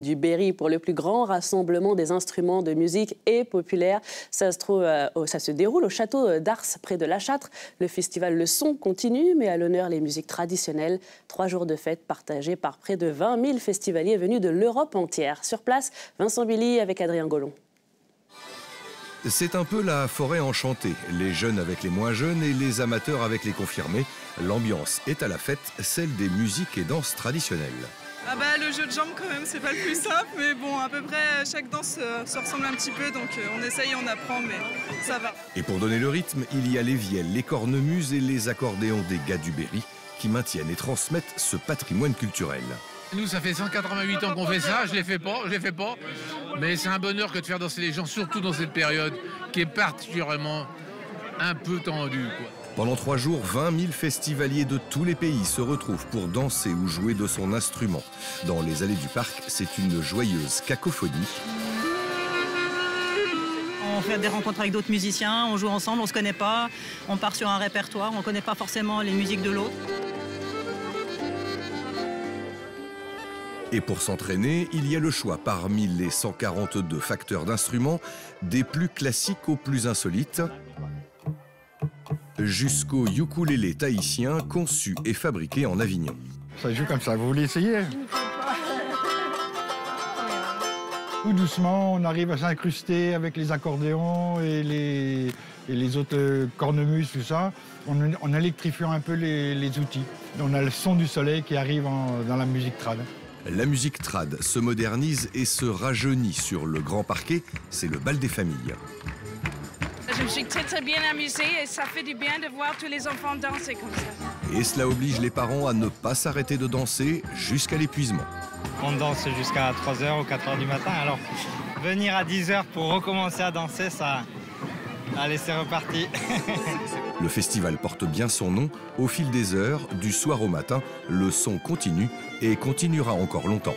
Du Berry pour le plus grand rassemblement des instruments de musique et populaire. Ça se déroule au château d'Ars, près de La Châtre. Le festival Le Son continue, mais à l'honneur les musiques traditionnelles. 3 jours de fête partagés par près de 20 000 festivaliers venus de l'Europe entière. Sur place, Vincent Billy avec Adrien Gollon. C'est un peu la forêt enchantée, les jeunes avec les moins jeunes et les amateurs avec les confirmés. L'ambiance est à la fête, celle des musiques et danses traditionnelles. Ah bah, le jeu de jambes quand même, c'est pas le plus simple, mais bon, à peu près chaque danse se ressemble un petit peu, donc on essaye, on apprend, mais ça va. Et pour donner le rythme, il y a les vielles, les cornemuses et les accordéons des gars du Berry qui maintiennent et transmettent ce patrimoine culturel. Nous, ça fait 188 ans qu'on fait ça, je ne les fais pas, mais c'est un bonheur que de faire danser les gens, surtout dans cette période qui est particulièrement un peu tendue, quoi. Pendant 3 jours, 20 000 festivaliers de tous les pays se retrouvent pour danser ou jouer de son instrument. Dans les allées du parc, c'est une joyeuse cacophonie. On fait des rencontres avec d'autres musiciens, on joue ensemble, on ne se connaît pas, on part sur un répertoire, on ne connaît pas forcément les musiques de l'autre. Et pour s'entraîner, il y a le choix parmi les 142 facteurs d'instruments, des plus classiques aux plus insolites, jusqu'au ukulélé tahitien conçu et fabriqué en Avignon. Ça joue comme ça, vous voulez essayer? Tout doucement, on arrive à s'incruster avec les accordéons et les autres cornemuses, tout ça, en électrifiant un peu les outils. On a le son du soleil qui arrive dans la musique trad. La musique trad se modernise et se rajeunit sur le grand parquet, c'est le bal des familles. Je me suis très bien amusée et ça fait du bien de voir tous les enfants danser comme ça. Et cela oblige les parents à ne pas s'arrêter de danser jusqu'à l'épuisement. On danse jusqu'à 3h ou 4h du matin, alors venir à 10h pour recommencer à danser, ça... Allez, c'est reparti. Le festival porte bien son nom. Au fil des heures, du soir au matin, le son continue et continuera encore longtemps.